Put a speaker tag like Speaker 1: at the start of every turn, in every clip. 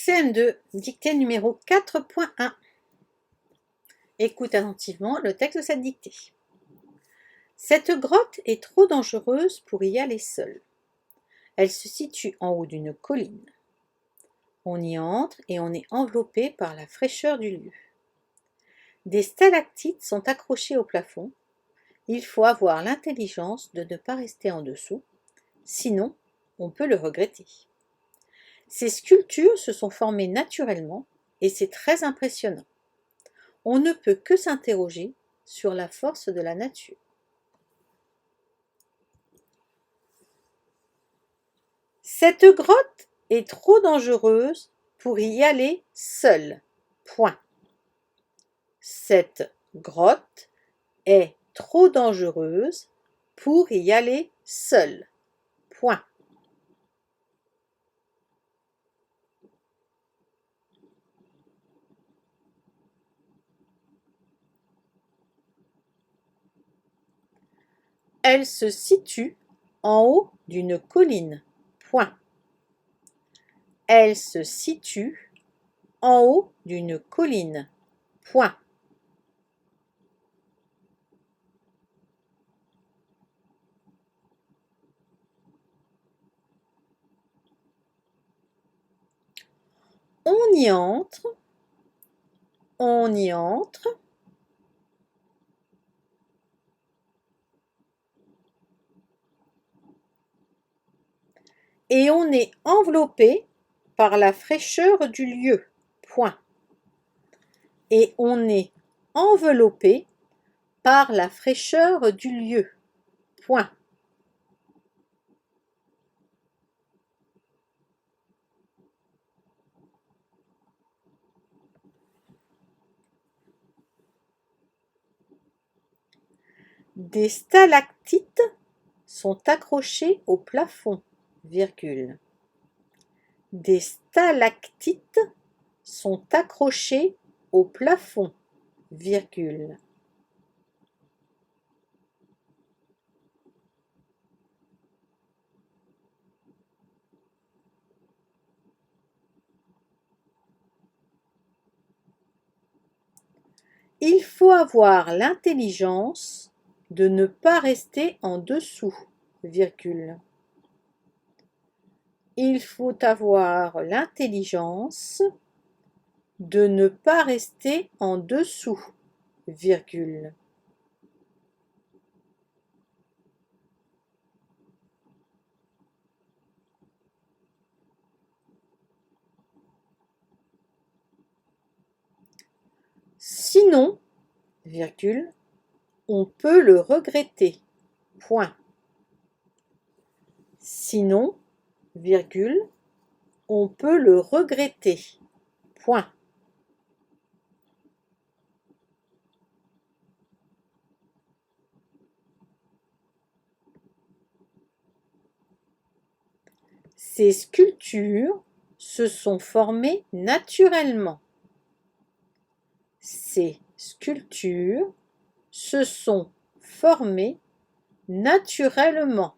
Speaker 1: CM2, dictée numéro 4.1. Écoute attentivement le texte de cette dictée. Cette grotte est trop dangereuse pour y aller seul. Elle se situe en haut d'une colline. On y entre et on est enveloppé par la fraîcheur du lieu. Des stalactites sont accrochées au plafond. Il faut avoir l'intelligence de ne pas rester en dessous, sinon on peut le regretter. Ces sculptures se sont formées naturellement et c'est très impressionnant. On ne peut que s'interroger sur la force de la nature. Cette grotte est trop dangereuse pour y aller seule. Point. Cette grotte est trop dangereuse pour y aller seule. Point. Elle se situe en haut d'une colline. Point. Elle se situe en haut d'une colline. Point. On y entre. On y entre. Et on est enveloppé par la fraîcheur du lieu. Point. Et on est enveloppé par la fraîcheur du lieu. Point. Des stalactites sont accrochées au plafond, virgule. Des stalactites sont accrochées au plafond, virgule. Il faut avoir l'intelligence de ne pas rester en dessous, virgule. Il faut avoir l'intelligence de ne pas rester en dessous, virgule. Sinon, virgule, on peut le regretter. Point. Sinon, virgule, on peut le regretter. Point. Ces sculptures se sont formées naturellement. Ces sculptures se sont formées naturellement.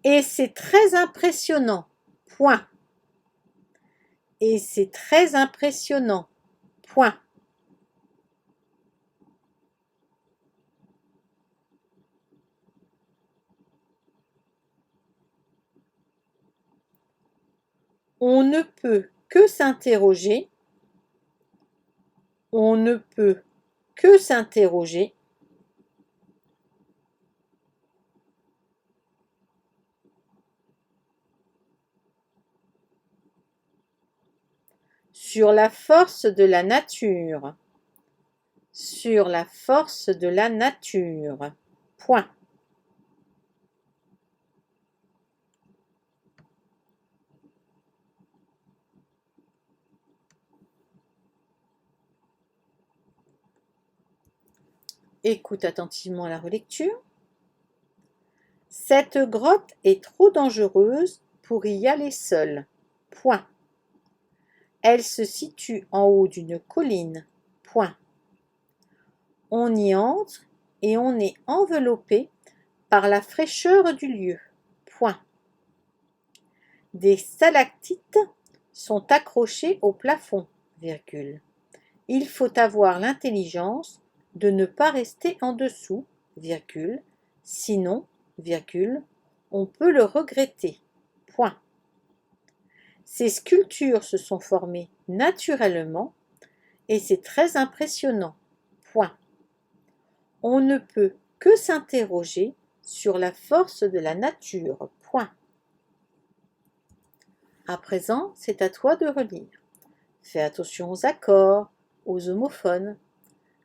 Speaker 1: Et c'est très impressionnant. Point. Et c'est très impressionnant. Point. On ne peut que s'interroger. On ne peut que s'interroger sur la force de la nature. Sur la force de la nature. Point. Écoute attentivement la relecture. Cette grotte est trop dangereuse pour y aller seule. Point. Elle se situe en haut d'une colline. Point. On y entre et on est enveloppé par la fraîcheur du lieu. Point. Des stalactites sont accrochées au plafond, virgule. Il faut avoir l'intelligence de ne pas rester en dessous, virgule, sinon, virgule, on peut le regretter. Point. Ces sculptures se sont formées naturellement et c'est très impressionnant. Point. On ne peut que s'interroger sur la force de la nature. Point. À présent, c'est à toi de relire. Fais attention aux accords, aux homophones.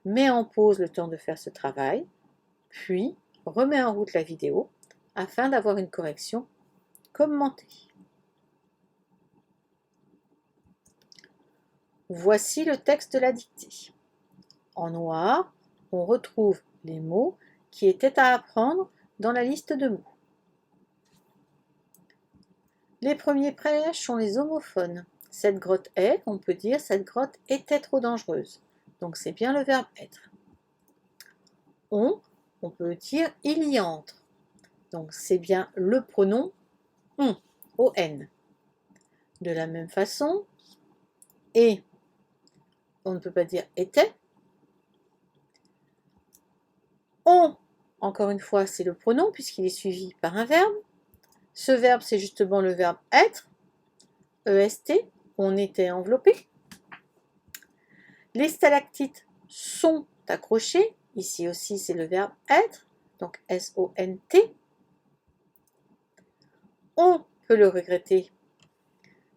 Speaker 1: Mets en pause le temps de faire ce travail, puis remets en route la vidéo afin d'avoir une correction commentée. Voici le texte de la dictée. En noir, on retrouve les mots qui étaient à apprendre dans la liste de mots. Les premiers pages sont les homophones. Cette grotte est, on peut dire, cette grotte était trop dangereuse. Donc c'est bien le verbe être. On peut dire il y entre. Donc c'est bien le pronom on, on. De la même façon, et, on ne peut pas dire était. On, encore une fois, c'est le pronom puisqu'il est suivi par un verbe. Ce verbe, c'est justement le verbe être, EST, on était enveloppé. Les stalactites sont accrochées, ici aussi c'est le verbe être, donc S-O-N-T. On peut le regretter,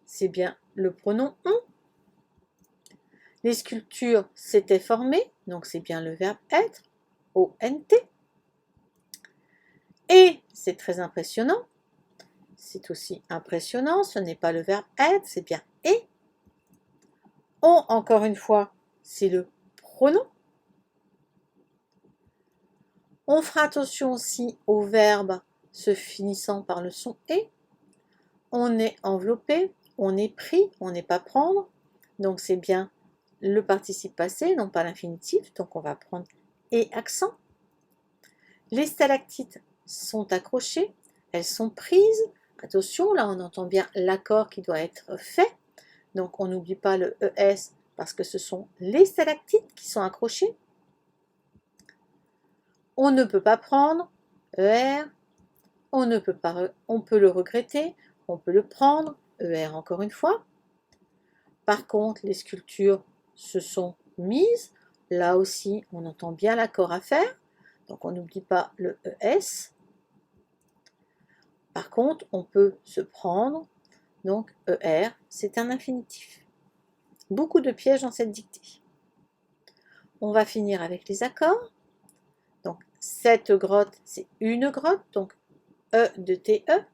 Speaker 1: c'est bien le pronom on. Les sculptures s'étaient formées, donc c'est bien le verbe être, O-N-T. Et c'est très impressionnant, c'est aussi impressionnant, ce n'est pas le verbe être, c'est bien et. On, encore une fois, c'est le pronom. On fera attention aussi au verbe se finissant par le son et. On est enveloppé, on est pris, on n'est pas prendre. Donc c'est bien le participe passé, non pas l'infinitif. Donc on va prendre et accent. Les stalactites sont accrochées, elles sont prises. Attention, là on entend bien l'accord qui doit être fait. Donc on n'oublie pas le ES parce que ce sont les stalactites qui sont accrochées. On ne peut pas prendre, ER. On ne peut pas, on peut le regretter, on peut le prendre, ER encore une fois. Par contre, les sculptures se sont mises. Là aussi, on entend bien l'accord à faire. Donc, on n'oublie pas le ES. Par contre, on peut se prendre. Donc, ER, c'est un infinitif. Beaucoup de pièges dans cette dictée. On va finir avec les accords. Donc, cette grotte, c'est une grotte. Donc, E de TE.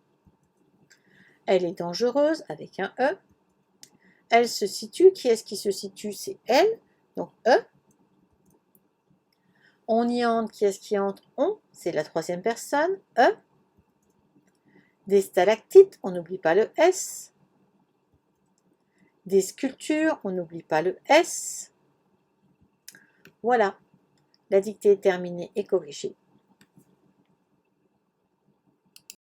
Speaker 1: Elle est dangereuse avec un E. Elle se situe. Qui est-ce qui se situe? C'est elle. Donc, E. On y entre. Qui est-ce qui entre? On. C'est la troisième personne. E. Des stalactites. On n'oublie pas le S. Des sculptures. On n'oublie pas le S. Voilà. La dictée est terminée et corrigée.